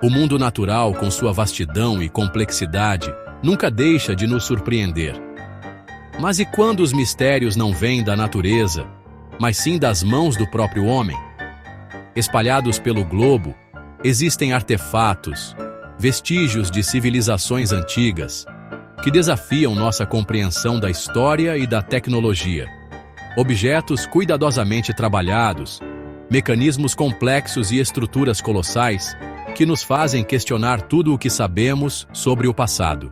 O mundo natural, com sua vastidão e complexidade, nunca deixa de nos surpreender. Mas e quando os mistérios não vêm da natureza, mas sim das mãos do próprio homem? Espalhados pelo globo, existem artefatos, vestígios de civilizações antigas, que desafiam nossa compreensão da história e da tecnologia. Objetos cuidadosamente trabalhados, mecanismos complexos e estruturas colossais que nos fazem questionar tudo o que sabemos sobre o passado.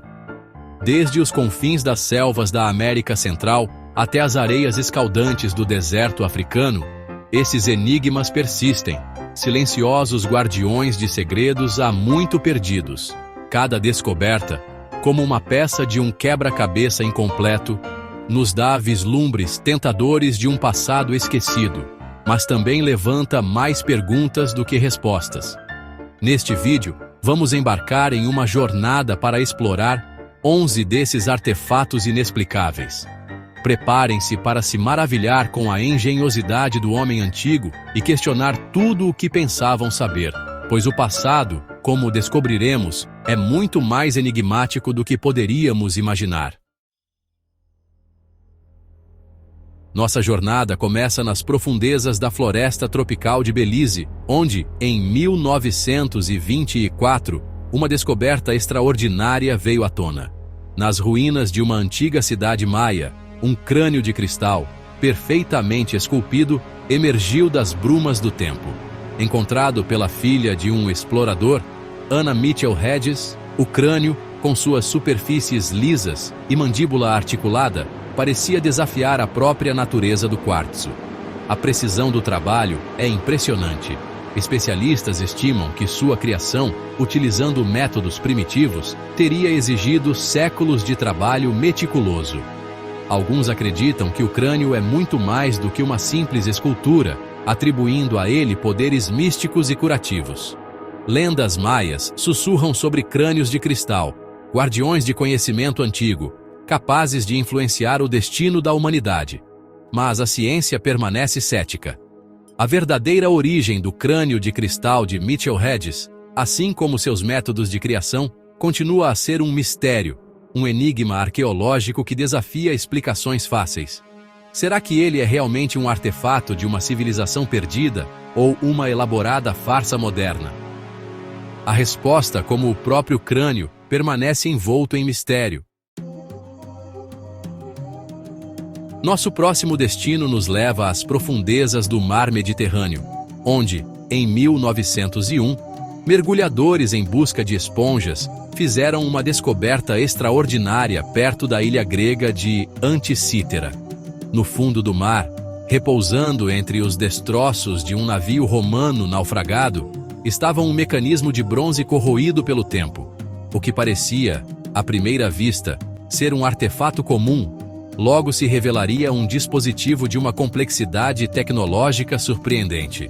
Desde os confins das selvas da América Central até as areias escaldantes do deserto africano, esses enigmas persistem, silenciosos guardiões de segredos há muito perdidos. Cada descoberta, como uma peça de um quebra-cabeça incompleto, nos dá vislumbres tentadores de um passado esquecido, mas também levanta mais perguntas do que respostas. Neste vídeo, vamos embarcar em uma jornada para explorar 11 desses artefatos inexplicáveis. Preparem-se para se maravilhar com a engenhosidade do homem antigo e questionar tudo o que pensavam saber, pois o passado, como descobriremos, é muito mais enigmático do que poderíamos imaginar. Nossa jornada começa nas profundezas da floresta tropical de Belize, onde, em 1924, uma descoberta extraordinária veio à tona. Nas ruínas de uma antiga cidade maia, um crânio de cristal, perfeitamente esculpido, emergiu das brumas do tempo. Encontrado pela filha de um explorador, Anna Mitchell Hedges, o crânio, com suas superfícies lisas e mandíbula articulada, parecia desafiar a própria natureza do quartzo. A precisão do trabalho é impressionante. Especialistas estimam que sua criação, utilizando métodos primitivos, teria exigido séculos de trabalho meticuloso. Alguns acreditam que o crânio é muito mais do que uma simples escultura, atribuindo a ele poderes místicos e curativos. Lendas maias sussurram sobre crânios de cristal, guardiões de conhecimento antigo, capazes de influenciar o destino da humanidade. Mas a ciência permanece cética. A verdadeira origem do crânio de cristal de Mitchell Hedges, assim como seus métodos de criação, continua a ser um mistério, um enigma arqueológico que desafia explicações fáceis. Será que ele é realmente um artefato de uma civilização perdida ou uma elaborada farsa moderna? A resposta, como o próprio crânio, permanece envolto em mistério. Nosso próximo destino nos leva às profundezas do mar Mediterrâneo, onde, em 1901, mergulhadores em busca de esponjas fizeram uma descoberta extraordinária perto da ilha grega de Anticítera. No fundo do mar, repousando entre os destroços de um navio romano naufragado, estava um mecanismo de bronze corroído pelo tempo. O que parecia, à primeira vista, ser um artefato comum, logo se revelaria um dispositivo de uma complexidade tecnológica surpreendente.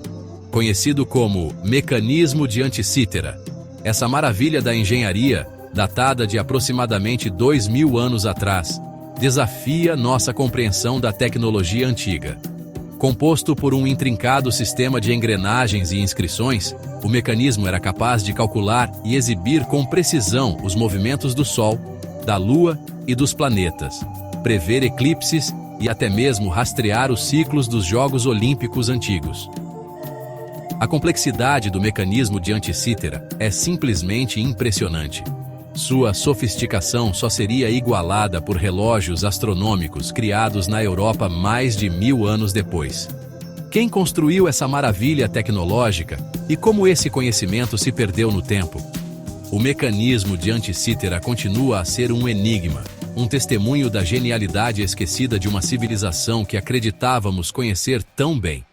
Conhecido como mecanismo de Anticítera, essa maravilha da engenharia, datada de aproximadamente 2000 anos atrás, desafia nossa compreensão da tecnologia antiga. Composto por um intrincado sistema de engrenagens e inscrições, o mecanismo era capaz de calcular e exibir com precisão os movimentos do Sol, da Lua e dos planetas, prever eclipses e até mesmo rastrear os ciclos dos Jogos Olímpicos antigos. A complexidade do mecanismo de Anticítera é simplesmente impressionante. Sua sofisticação só seria igualada por relógios astronômicos criados na Europa mais de 1000 anos depois. Quem construiu essa maravilha tecnológica e como esse conhecimento se perdeu no tempo? O mecanismo de Anticítera continua a ser um enigma, um testemunho da genialidade esquecida de uma civilização que acreditávamos conhecer tão bem.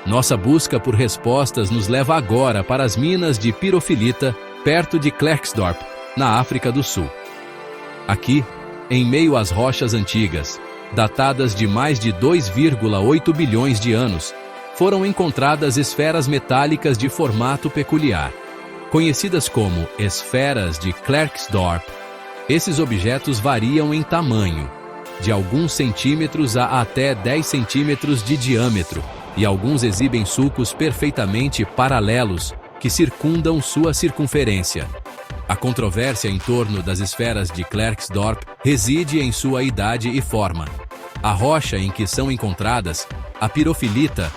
Nossa busca por respostas nos leva agora para as minas de pirofilita, perto de Klerksdorp, na África do Sul. Aqui, em meio às rochas antigas, datadas de mais de 2,8 bilhões de anos, foram encontradas esferas metálicas de formato peculiar. Conhecidas como esferas de Klerksdorp, esses objetos variam em tamanho, de alguns centímetros a até 10 centímetros de diâmetro, e alguns exibem sulcos perfeitamente paralelos que circundam sua circunferência. A controvérsia em torno das esferas de Klerksdorp reside em sua idade e forma. A rocha em que são encontradas, a pirofilita,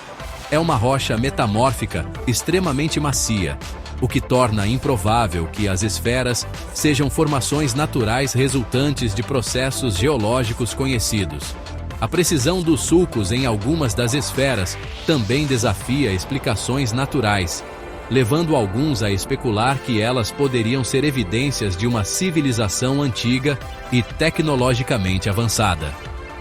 é uma rocha metamórfica extremamente macia, o que torna improvável que as esferas sejam formações naturais resultantes de processos geológicos conhecidos. A precisão dos sulcos em algumas das esferas também desafia explicações naturais, levando alguns a especular que elas poderiam ser evidências de uma civilização antiga e tecnologicamente avançada.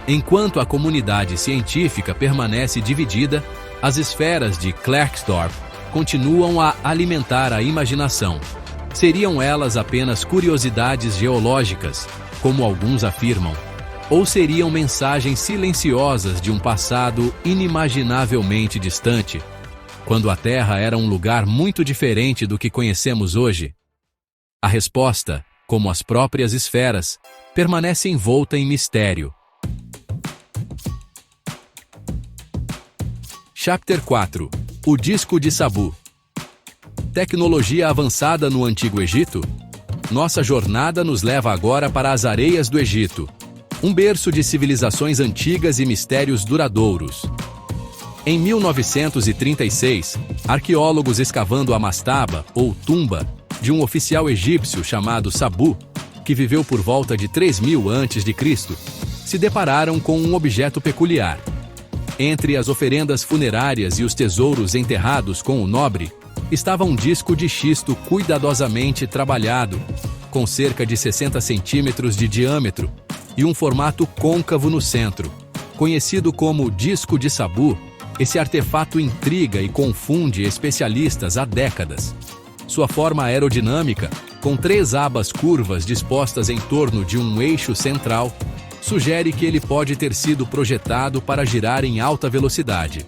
Enquanto a comunidade científica permanece dividida, as esferas de Klerksdorp continuam a alimentar a imaginação. Seriam elas apenas curiosidades geológicas, como alguns afirmam, ou seriam mensagens silenciosas de um passado inimaginavelmente distante, quando a Terra era um lugar muito diferente do que conhecemos hoje? A resposta, como as próprias esferas, permanece envolta em mistério. Chapter 4. O disco de Sabu. Tecnologia avançada no Antigo Egito? Nossa jornada nos leva agora para as areias do Egito, um berço de civilizações antigas e mistérios duradouros. Em 1936, arqueólogos escavando a mastaba, ou tumba, de um oficial egípcio chamado Sabu, que viveu por volta de 3000 a.C., se depararam com um objeto peculiar. Entre as oferendas funerárias e os tesouros enterrados com o nobre, estava um disco de xisto cuidadosamente trabalhado, com cerca de 60 centímetros de diâmetro e um formato côncavo no centro. Conhecido como disco de Sabu, esse artefato intriga e confunde especialistas há décadas. Sua forma aerodinâmica, com 3 abas curvas dispostas em torno de um eixo central, sugere que ele pode ter sido projetado para girar em alta velocidade.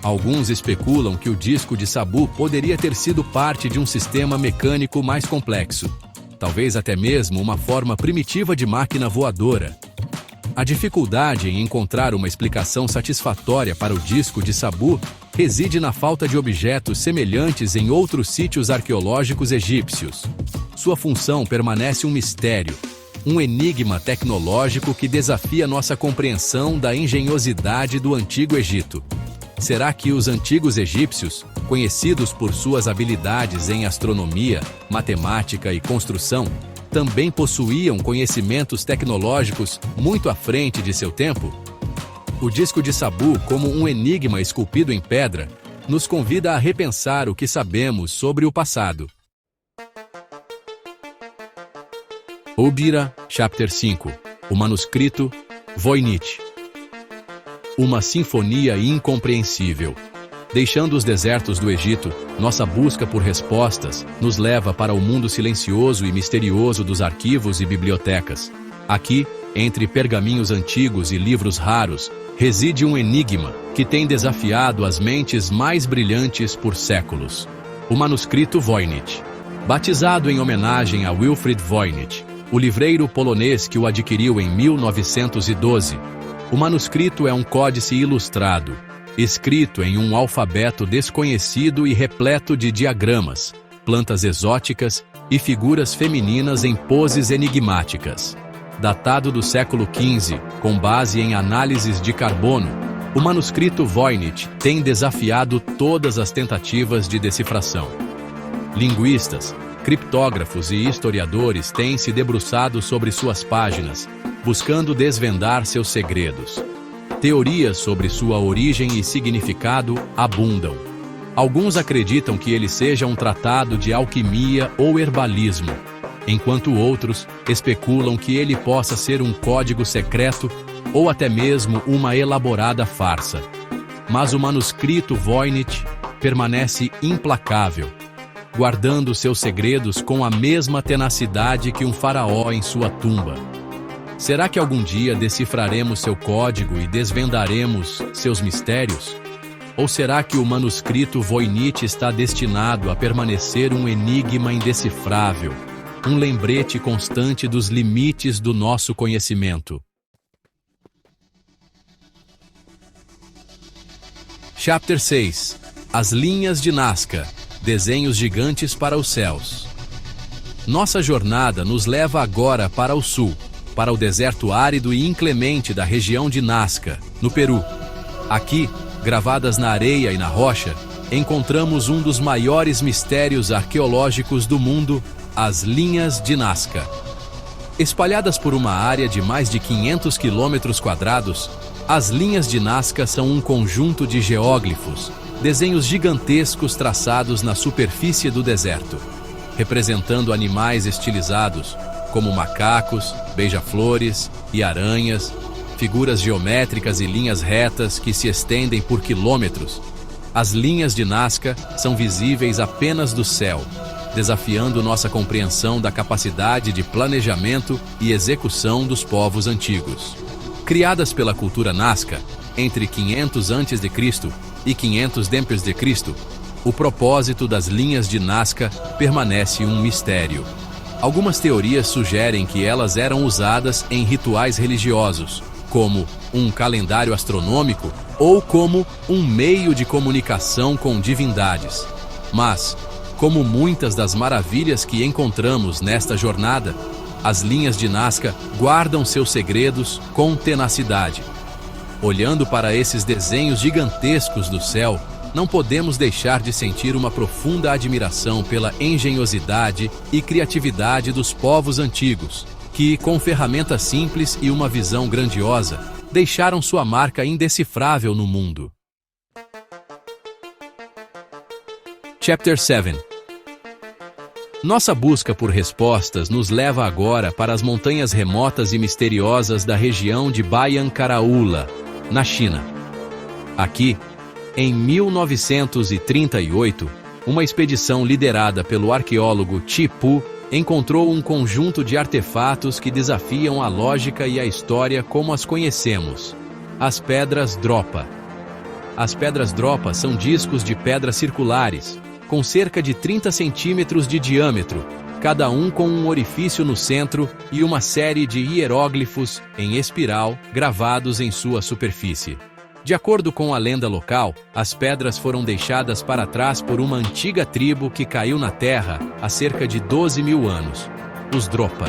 Alguns especulam que o disco de Sabu poderia ter sido parte de um sistema mecânico mais complexo, talvez até mesmo uma forma primitiva de máquina voadora. A dificuldade em encontrar uma explicação satisfatória para o disco de Sabu reside na falta de objetos semelhantes em outros sítios arqueológicos egípcios. Sua função permanece um mistério, um enigma tecnológico que desafia nossa compreensão da engenhosidade do Antigo Egito. Será que os antigos egípcios, conhecidos por suas habilidades em astronomia, matemática e construção, também possuíam conhecimentos tecnológicos muito à frente de seu tempo? O disco de Sabu, como um enigma esculpido em pedra, nos convida a repensar o que sabemos sobre o passado. Obira, Chapter 5. O manuscrito, Voynich. Uma sinfonia incompreensível. Deixando os desertos do Egito, nossa busca por respostas nos leva para o mundo silencioso e misterioso dos arquivos e bibliotecas. Aqui, entre pergaminhos antigos e livros raros, reside um enigma que tem desafiado as mentes mais brilhantes por séculos. O manuscrito Voynich. Batizado em homenagem a Wilfrid Voynich, o livreiro polonês que o adquiriu em 1912, o manuscrito é um códice ilustrado, escrito em um alfabeto desconhecido e repleto de diagramas, plantas exóticas e figuras femininas em poses enigmáticas. Datado do século XV, com base em análises de carbono, o manuscrito Voynich tem desafiado todas as tentativas de decifração. Linguistas, criptógrafos e historiadores têm se debruçado sobre suas páginas, buscando desvendar seus segredos. Teorias sobre sua origem e significado abundam. Alguns acreditam que ele seja um tratado de alquimia ou herbalismo, enquanto outros especulam que ele possa ser um código secreto ou até mesmo uma elaborada farsa. Mas o manuscrito Voynich permanece implacável, guardando seus segredos com a mesma tenacidade que um faraó em sua tumba. Será que algum dia decifraremos seu código e desvendaremos seus mistérios? Ou será que o manuscrito Voynich está destinado a permanecer um enigma indecifrável, um lembrete constante dos limites do nosso conhecimento? Chapter 6. As linhas de Nazca. Desenhos gigantes para os céus. Nossa jornada nos leva agora para o sul, para o deserto árido e inclemente da região de Nazca, no Peru. Aqui, gravadas na areia e na rocha, encontramos um dos maiores mistérios arqueológicos do mundo, as linhas de Nazca. Espalhadas por uma área de mais de 500 km², as linhas de Nazca são um conjunto de geóglifos, desenhos gigantescos traçados na superfície do deserto, representando animais estilizados, como macacos, beija-flores e aranhas, figuras geométricas e linhas retas que se estendem por quilômetros. As linhas de Nazca são visíveis apenas do céu, desafiando nossa compreensão da capacidade de planejamento e execução dos povos antigos. Criadas pela cultura Nazca, entre 500 a.C. e 500 d.C., o propósito das linhas de Nazca permanece um mistério. Algumas teorias sugerem que elas eram usadas em rituais religiosos, como um calendário astronômico ou como um meio de comunicação com divindades. Mas, como muitas das maravilhas que encontramos nesta jornada, as linhas de Nazca guardam seus segredos com tenacidade. Olhando para esses desenhos gigantescos do céu, não podemos deixar de sentir uma profunda admiração pela engenhosidade e criatividade dos povos antigos, que, com ferramentas simples e uma visão grandiosa, deixaram sua marca indecifrável no mundo. Chapter 7. Nossa busca por respostas nos leva agora para as montanhas remotas e misteriosas da região de Bayan-Karaula, na China. Aqui, em 1938, uma expedição liderada pelo arqueólogo Chi Pu encontrou um conjunto de artefatos que desafiam a lógica e a história como as conhecemos: as pedras Dropa. As pedras Dropa são discos de pedra circulares, com cerca de 30 centímetros de diâmetro, cada um com um orifício no centro e uma série de hieróglifos em espiral gravados em sua superfície. De acordo com a lenda local, as pedras foram deixadas para trás por uma antiga tribo que caiu na terra há cerca de 12.000 anos, os Dropa,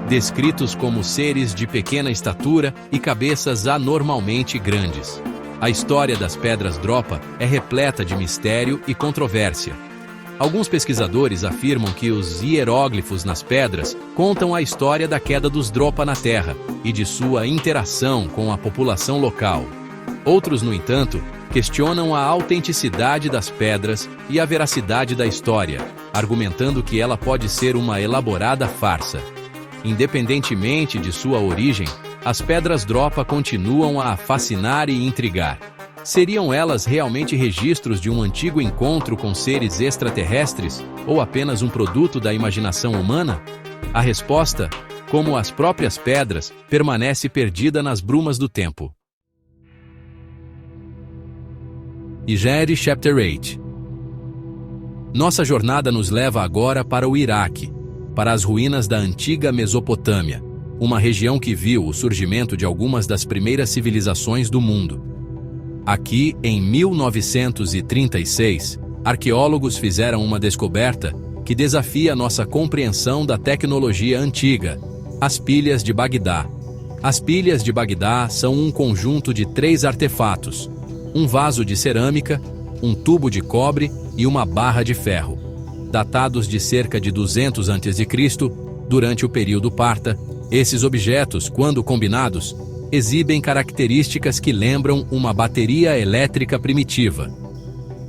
descritos como seres de pequena estatura e cabeças anormalmente grandes. A história das pedras Dropa é repleta de mistério e controvérsia. Alguns pesquisadores afirmam que os hieróglifos nas pedras contam a história da queda dos Dropa na Terra e de sua interação com a população local. Outros, no entanto, questionam a autenticidade das pedras e a veracidade da história, argumentando que ela pode ser uma elaborada farsa. Independentemente de sua origem, as pedras Dropa continuam a fascinar e intrigar. Seriam elas realmente registros de um antigo encontro com seres extraterrestres ou apenas um produto da imaginação humana? A resposta, como as próprias pedras, permanece perdida nas brumas do tempo. Igeri Chapter 8. Nossa jornada nos leva agora para o Iraque, para as ruínas da antiga Mesopotâmia, uma região que viu o surgimento de algumas das primeiras civilizações do mundo. Aqui, em 1936, arqueólogos fizeram uma descoberta que desafia nossa compreensão da tecnologia antiga: as pilhas de Bagdá. As pilhas de Bagdá são um conjunto de 3 artefatos: um vaso de cerâmica, um tubo de cobre e uma barra de ferro. Datados de cerca de 200 a.C., durante o período Parta, esses objetos, quando combinados, exibem características que lembram uma bateria elétrica primitiva.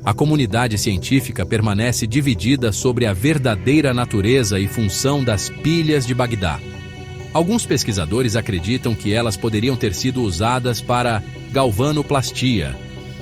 A comunidade científica permanece dividida sobre a verdadeira natureza e função das pilhas de Bagdá. Alguns pesquisadores acreditam que elas poderiam ter sido usadas para galvanoplastia,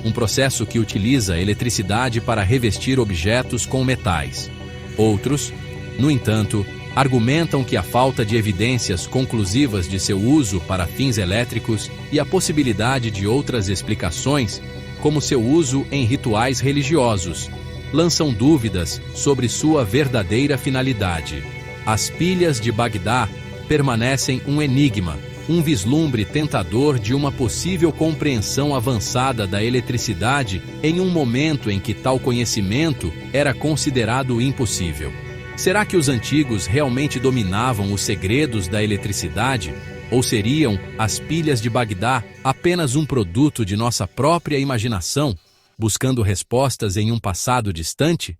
um processo que utiliza eletricidade para revestir objetos com metais. Outros, no entanto, argumentam que a falta de evidências conclusivas de seu uso para fins elétricos e a possibilidade de outras explicações, como seu uso em rituais religiosos, lançam dúvidas sobre sua verdadeira finalidade. As pilhas de Bagdá permanecem um enigma, um vislumbre tentador de uma possível compreensão avançada da eletricidade em um momento em que tal conhecimento era considerado impossível. Será que os antigos realmente dominavam os segredos da eletricidade? Ou seriam as pilhas de Bagdá apenas um produto de nossa própria imaginação, buscando respostas em um passado distante?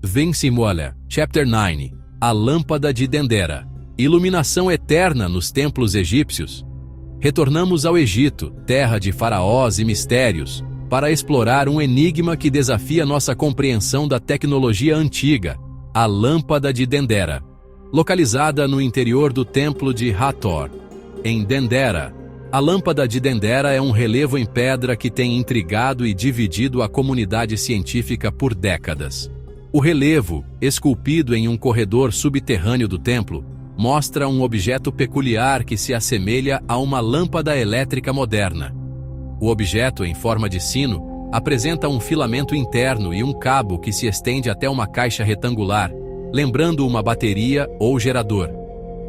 Vinci Moller, Chapter 9. A Lâmpada de Dendera. Iluminação eterna nos templos egípcios. Retornamos ao Egito, terra de faraós e mistérios, para explorar um enigma que desafia nossa compreensão da tecnologia antiga, a Lâmpada de Dendera, localizada no interior do templo de Hathor, em Dendera. A Lâmpada de Dendera é um relevo em pedra que tem intrigado e dividido a comunidade científica por décadas. O relevo, esculpido em um corredor subterrâneo do templo, mostra um objeto peculiar que se assemelha a uma lâmpada elétrica moderna. O objeto, em forma de sino, apresenta um filamento interno e um cabo que se estende até uma caixa retangular, lembrando uma bateria ou gerador.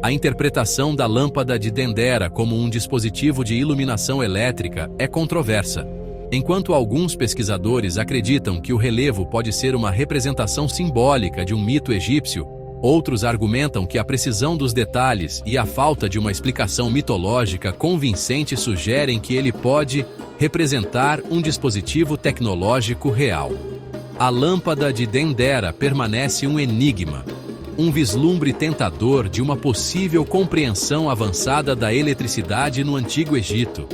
A interpretação da lâmpada de Dendera como um dispositivo de iluminação elétrica é controversa. Enquanto alguns pesquisadores acreditam que o relevo pode ser uma representação simbólica de um mito egípcio, outros argumentam que a precisão dos detalhes e a falta de uma explicação mitológica convincente sugerem que ele pode representar um dispositivo tecnológico real. A lâmpada de Dendera permanece um enigma, um vislumbre tentador de uma possível compreensão avançada da eletricidade no Antigo Egito.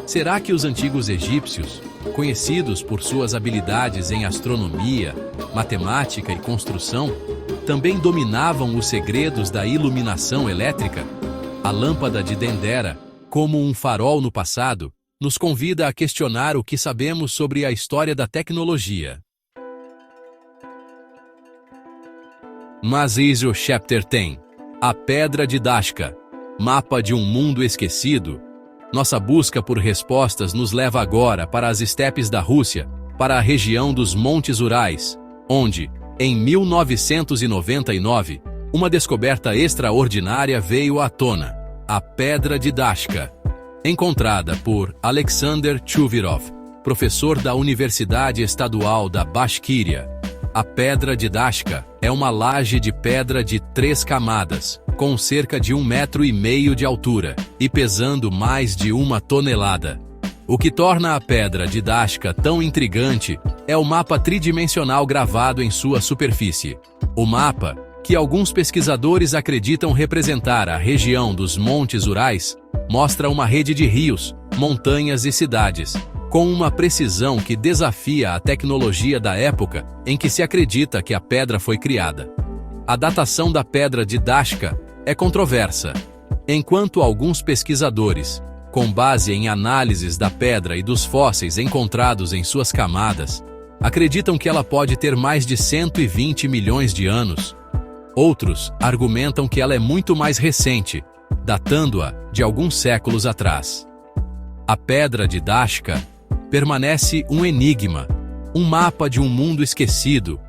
Será que os antigos egípcios, conhecidos por suas habilidades em astronomia, matemática e construção, também dominavam os segredos da iluminação elétrica? A lâmpada de Dendera, como um farol no passado, nos convida a questionar o que sabemos sobre a história da tecnologia. Mazizo Chapter 10. A Pedra de Dashka. Mapa de um mundo esquecido. Nossa busca por respostas nos leva agora para as estepes da Rússia, para a região dos Montes Urais, onde, em 1999, uma descoberta extraordinária veio à tona: a Pedra de Dashka. Encontrada por Alexander Chuvirov, professor da Universidade Estadual da Bashquíria. A Pedra de Dashka é uma laje de pedra de 3 camadas, com cerca de 1,5 metro de altura e pesando mais de 1 tonelada. O que torna a Pedra de Dashka tão intrigante é o mapa tridimensional gravado em sua superfície. O mapa, que alguns pesquisadores acreditam representar a região dos Montes Urais, mostra uma rede de rios, montanhas e cidades, com uma precisão que desafia a tecnologia da época em que se acredita que a pedra foi criada. A datação da Pedra de Dashka é controversa. Enquanto alguns pesquisadores, com base em análises da pedra e dos fósseis encontrados em suas camadas, acreditam que ela pode ter mais de 120 milhões de anos, outros argumentam que ela é muito mais recente, datando-a de alguns séculos atrás. A Pedra de Dashka permanece um enigma, um mapa de um mundo esquecido,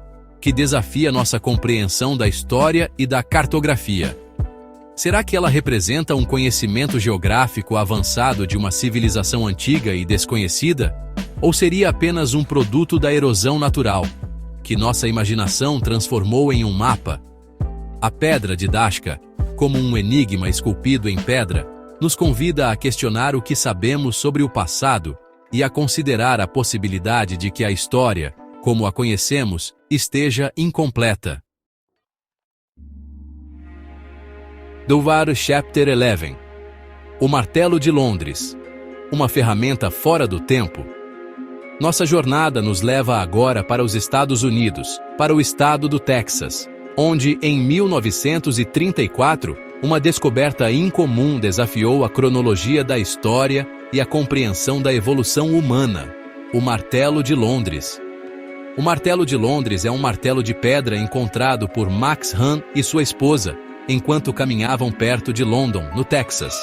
que desafia nossa compreensão da história e da cartografia. Será que ela representa um conhecimento geográfico avançado de uma civilização antiga e desconhecida? Ou seria apenas um produto da erosão natural, que nossa imaginação transformou em um mapa? A Pedra de Dashka, como um enigma esculpido em pedra, nos convida a questionar o que sabemos sobre o passado e a considerar a possibilidade de que a história, como a conhecemos, esteja incompleta. Dovar Chapter 11. O Martelo de Londres. Uma ferramenta fora do tempo. Nossa jornada nos leva agora para os Estados Unidos, para o estado do Texas, onde, em 1934, uma descoberta incomum desafiou a cronologia da história e a compreensão da evolução humana: o Martelo de Londres. O Martelo de Londres é um martelo de pedra encontrado por Max Hahn e sua esposa, enquanto caminhavam perto de London, no Texas.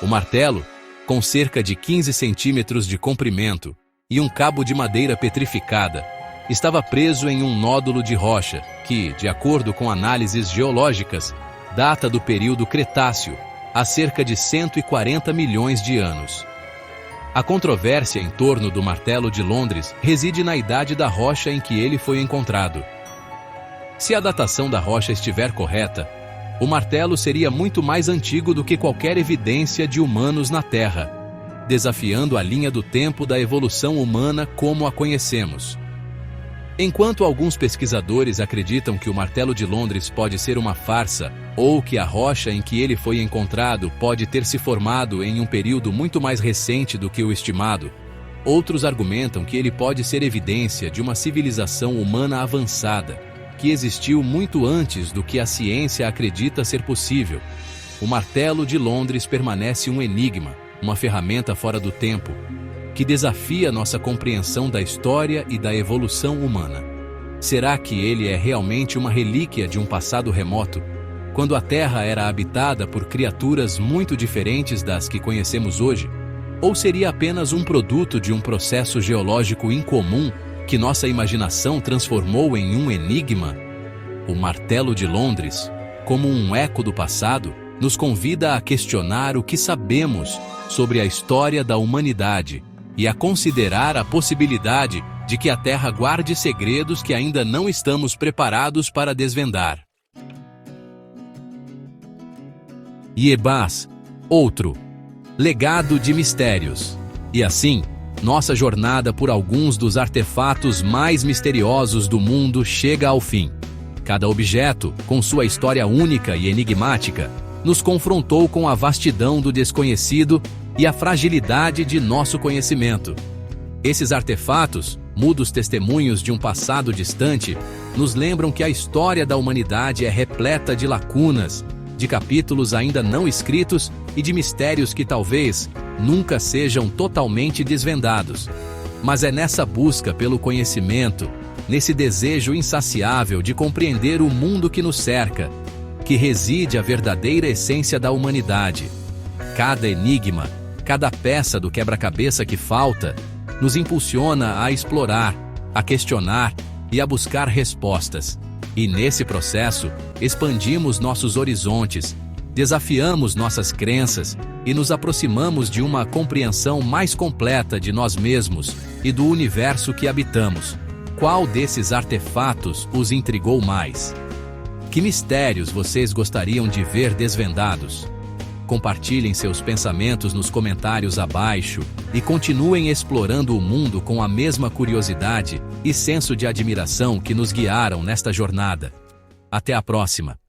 O martelo, com cerca de 15 centímetros de comprimento e um cabo de madeira petrificada, estava preso em um nódulo de rocha que, de acordo com análises geológicas, data do período Cretáceo, há cerca de 140 milhões de anos. A controvérsia em torno do martelo de Londres reside na idade da rocha em que ele foi encontrado. Se a datação da rocha estiver correta, o martelo seria muito mais antigo do que qualquer evidência de humanos na Terra, desafiando a linha do tempo da evolução humana como a conhecemos. Enquanto alguns pesquisadores acreditam que o martelo de Londres pode ser uma farsa, ou que a rocha em que ele foi encontrado pode ter se formado em um período muito mais recente do que o estimado, outros argumentam que ele pode ser evidência de uma civilização humana avançada, que existiu muito antes do que a ciência acredita ser possível. O martelo de Londres permanece um enigma, uma ferramenta fora do tempo, que desafia nossa compreensão da história e da evolução humana. Será que ele é realmente uma relíquia de um passado remoto, quando a Terra era habitada por criaturas muito diferentes das que conhecemos hoje? Ou seria apenas um produto de um processo geológico incomum que nossa imaginação transformou em um enigma? O martelo de Londres, como um eco do passado, nos convida a questionar o que sabemos sobre a história da humanidade e a considerar a possibilidade de que a Terra guarde segredos que ainda não estamos preparados para desvendar. Iebás, outro legado de mistérios. E assim, nossa jornada por alguns dos artefatos mais misteriosos do mundo chega ao fim. Cada objeto, com sua história única e enigmática, nos confrontou com a vastidão do desconhecido e a fragilidade de nosso conhecimento. Esses artefatos, mudos testemunhos de um passado distante, nos lembram que a história da humanidade é repleta de lacunas, de capítulos ainda não escritos e de mistérios que talvez nunca sejam totalmente desvendados. Mas é nessa busca pelo conhecimento, nesse desejo insaciável de compreender o mundo que nos cerca, que reside a verdadeira essência da humanidade. Cada enigma, cada peça do quebra-cabeça que falta, nos impulsiona a explorar, a questionar e a buscar respostas. E nesse processo, expandimos nossos horizontes, desafiamos nossas crenças e nos aproximamos de uma compreensão mais completa de nós mesmos e do universo que habitamos. Qual desses artefatos os intrigou mais? Que mistérios vocês gostariam de ver desvendados? Compartilhem seus pensamentos nos comentários abaixo e continuem explorando o mundo com a mesma curiosidade e senso de admiração que nos guiaram nesta jornada. Até a próxima!